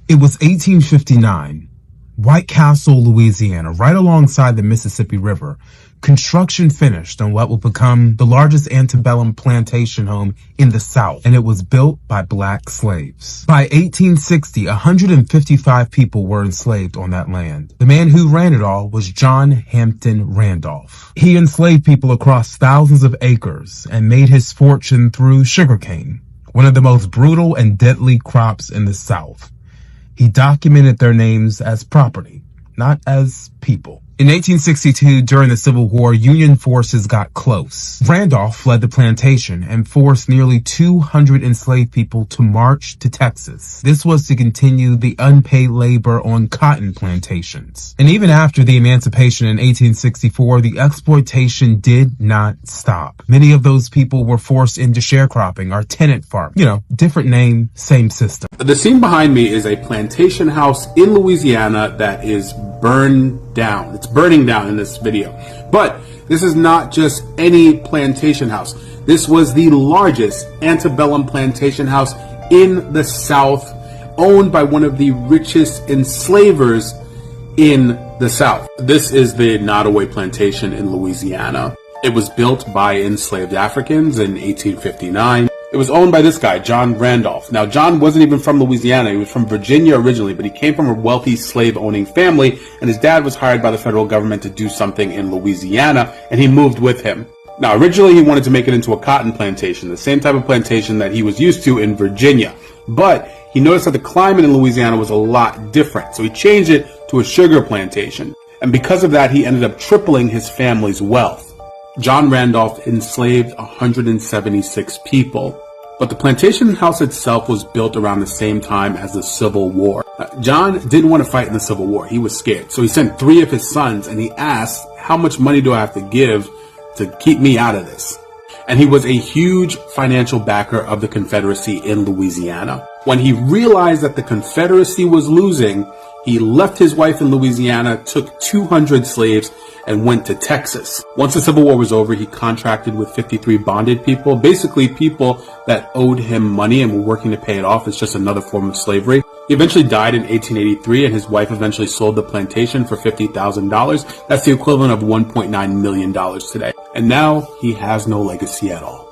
It was 1859. White Castle, Louisiana, right alongside the Mississippi River. Construction finished on what will become the largest antebellum plantation home in the South, and it was built by black slaves. By 1860, 155 people were enslaved on that land. The man who ran it all was John Hampden Randolph. He enslaved people across thousands of acres and made his fortune through sugarcane, one of the most brutal and deadly crops in the South. He documented their names as property, not as people. In 1862, during the Civil War, Union forces got close. Randolph fled the plantation and forced nearly 200 enslaved people to march to Texas. This was to continue the unpaid labor on cotton plantations. And even after the emancipation in 1864, the exploitation did not stop. Many of those people were forced into sharecropping or tenant farm. Different name, same system. The scene behind me is a plantation house in Louisiana that is burned down. It's burning down in this video. But this is not just any plantation house. This was the largest antebellum plantation house in the South, owned by one of the richest enslavers in the South. This is the Nottoway Plantation in Louisiana. It was built by enslaved Africans in 1859. It was owned by this guy, John Randolph. Now, John wasn't even from Louisiana. He was from Virginia originally, but he came from a wealthy slave-owning family, and his dad was hired by the federal government to do something in Louisiana, and he moved with him. Now, originally, he wanted to make it into a cotton plantation, the same type of plantation that he was used to in Virginia. But he noticed that the climate in Louisiana was a lot different, so he changed it to a sugar plantation. And because of that, he ended up tripling his family's wealth. John Randolph enslaved 176 people, but the plantation house itself was built around the same time as the Civil War. John didn't want to fight in the Civil War. He was scared. So he sent 3 of his sons and he asked, how much money do I have to give to keep me out of this? And he was a huge financial backer of the Confederacy in Louisiana. When he realized that the Confederacy was losing, he left his wife in Louisiana, took 200 slaves, and went to Texas. Once the Civil War was over, he contracted with 53 bonded people, basically people that owed him money and were working to pay it off. It's just another form of slavery. He eventually died in 1883, and his wife eventually sold the plantation for $50,000. That's the equivalent of $1.9 million today. And now he has no legacy at all.